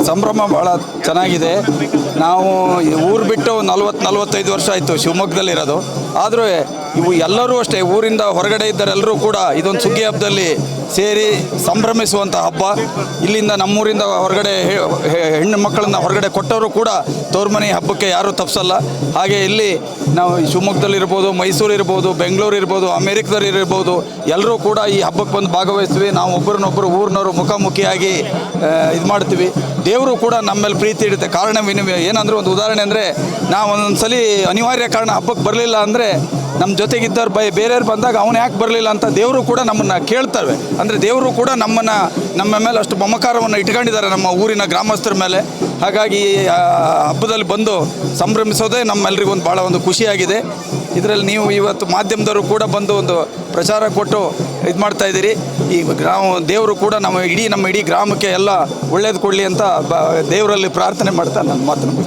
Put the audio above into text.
ಸಂಭ್ರಮ ಭಾಳ ಚೆನ್ನಾಗಿದೆ. ನಾವು ಊರು ಬಿಟ್ಟು 40-45 ವರ್ಷ ಆಯಿತು ಶಿವಮೊಗ್ಗದಲ್ಲಿರೋದು. ಆದರೂ ಇವು ಎಲ್ಲರೂ ಅಷ್ಟೇ ಊರಿಂದ ಹೊರಗಡೆ ಇದ್ದರೆಲ್ಲರೂ ಕೂಡ ಇದೊಂದು ಸುಗ್ಗಿ ಹಬ್ಬದಲ್ಲಿ ಸೇರಿ ಸಂಭ್ರಮಿಸುವಂಥ ಹಬ್ಬ. ಇಲ್ಲಿಂದ ನಮ್ಮೂರಿಂದ ಹೊರಗಡೆ ಹೆಣ್ಣು ಮಕ್ಕಳನ್ನ ಹೊರಗಡೆ ಕೊಟ್ಟವರು ಕೂಡ ತೋರ್ಮನೆ ಹಬ್ಬಕ್ಕೆ ಯಾರೂ ತಪ್ಪಿಸಲ್ಲ. ಹಾಗೆ ಇಲ್ಲಿ ನಾವು ಶಿವಮೊಗ್ಗದಲ್ಲಿರ್ಬೋದು, ಮೈಸೂರು ಇರ್ಬೋದು, ಬೆಂಗಳೂರು ಇರ್ಬೋದು, ಅಮೇರಿಕದಲ್ಲಿ ಇರ್ಬೋದು, ಎಲ್ಲರೂ ಕೂಡ ಈ ಹಬ್ಬಕ್ಕೆ ಬಂದು ಭಾಗವಹಿಸ್ತೀವಿ. ನಾವು ಒಬ್ಬರನ್ನೊಬ್ಬರು ಊರಿನವರು ಮುಖಾಮುಖಿಯಾಗಿ ಇದು ಮಾಡ್ತೀವಿ. ದೇವರು ಕೂಡ ನಮ್ಮ ಮೇಲೆ ಪ್ರೀತಿ ಇಡುತ್ತೆ. ಕಾರಣ ಏನಂದರೆ, ಒಂದು ಉದಾಹರಣೆ ಅಂದರೆ, ನಾವು ಒಂದೊಂದು ಸಲ ಅನಿವಾರ್ಯ ಕಾರಣ ಹಬ್ಬಕ್ಕೆ ಬರಲಿಲ್ಲ ಅಂದರೆ ನಮ್ಮ ಜೊತೆಗಿದ್ದವ್ರು ಬೇರೆಯವ್ರು ಬಂದಾಗ ಅವನು ಯಾಕೆ ಬರಲಿಲ್ಲ ಅಂತ ದೇವರು ಕೂಡ ನಮ್ಮನ್ನು ಕೇಳ್ತವೆ. ಅಂದರೆ ದೇವರು ಕೂಡ ನಮ್ಮ ಮೇಲೆ ಅಷ್ಟು ಮಮಕಾರವನ್ನು ಇಟ್ಕೊಂಡಿದ್ದಾರೆ ನಮ್ಮ ಊರಿನ ಗ್ರಾಮಸ್ಥರ ಮೇಲೆ. ಹಾಗಾಗಿ ಹಬ್ಬದಲ್ಲಿ ಬಂದು ಸಂಭ್ರಮಿಸೋದೇ ನಮ್ಮೆಲ್ಲರಿಗೂ ಭಾಳ ಒಂದು ಖುಷಿಯಾಗಿದೆ. ಇದರಲ್ಲಿ ನೀವು ಇವತ್ತು ಮಾಧ್ಯಮದವರು ಕೂಡ ಬಂದು ಒಂದು ಪ್ರಚಾರ ಕೊಟ್ಟು ಇದು ಮಾಡ್ತಾಯಿದ್ದೀರಿ. ಈ ದೇವರು ಕೂಡ ನಮ್ಮ ಇಡೀ ಗ್ರಾಮಕ್ಕೆ ಎಲ್ಲ ಒಳ್ಳೇದು ಕೊಡಲಿ ಅಂತ ದೇವರಲ್ಲಿ ಪ್ರಾರ್ಥನೆ ಮಾಡ್ತಾ ನನ್ನ ಮಾತನ್ನು